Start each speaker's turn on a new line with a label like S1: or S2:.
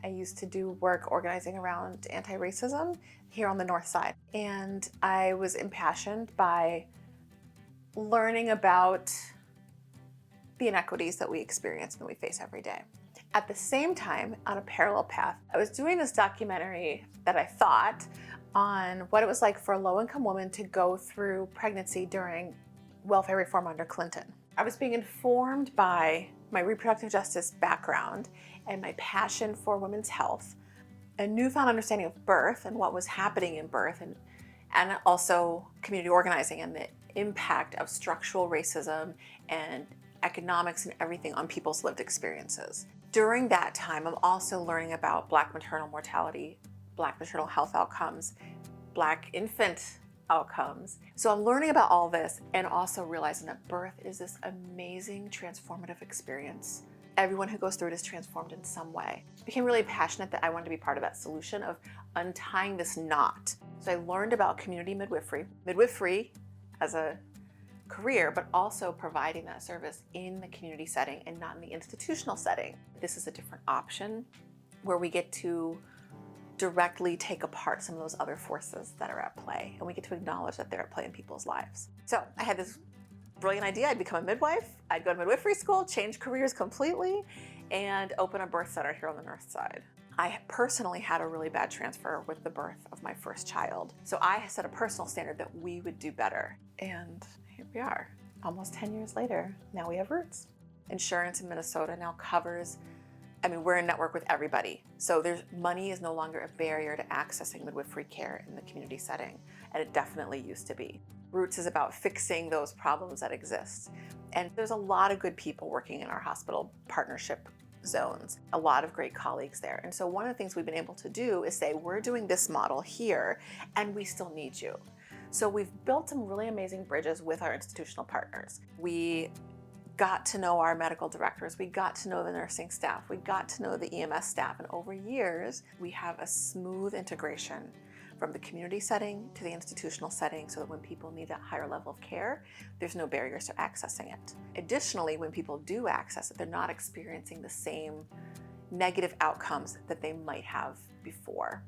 S1: I used to do work organizing around anti-racism here on the North Side. And I was impassioned by learning about the inequities that we experience and that we face every day. At the same time, on a parallel path, I was doing this documentary that I thought on what it was like for a low-income woman to go through pregnancy during welfare reform under Clinton. I was being informed by my reproductive justice background and my passion for women's health, a newfound understanding of birth and what was happening in birth, and also community organizing and the impact of structural racism and economics and everything on people's lived experiences. During that time, I'm also learning about Black maternal mortality, Black maternal health outcomes, Black infant outcomes. So I'm learning about all this and also realizing that birth is this amazing transformative experience. Everyone who goes through it is transformed in some way. I became really passionate that I wanted to be part of that solution of untying this knot. So I learned about community midwifery as a career, but also providing that service in the community setting and not in the institutional setting. This is a different option where we get to directly take apart some of those other forces that are at play, and we get to acknowledge that they're at play in people's lives. So I had this brilliant idea. I'd become a midwife, I'd go to midwifery school, change careers completely, and open a birth center here on the North Side. I personally had a really bad transfer with the birth of my first child. So I set a personal standard that we would do better. And here we are, almost 10 years later. Now we have roots. Insurance in Minnesota now covers, we're in network with everybody. So money is no longer a barrier to accessing midwifery care in the community setting. And it definitely used to be. Roots is about fixing those problems that exist. And there's a lot of good people working in our hospital partnership zones, a lot of great colleagues there. And so one of the things we've been able to do is say, we're doing this model here and we still need you. So we've built some really amazing bridges with our institutional partners. We got to know our medical directors, we got to know the nursing staff, we got to know the EMS staff, and over years, we have a smooth integration from the community setting to the institutional setting so that when people need that higher level of care, there's no barriers to accessing it. Additionally, when people do access it, they're not experiencing the same negative outcomes that they might have before.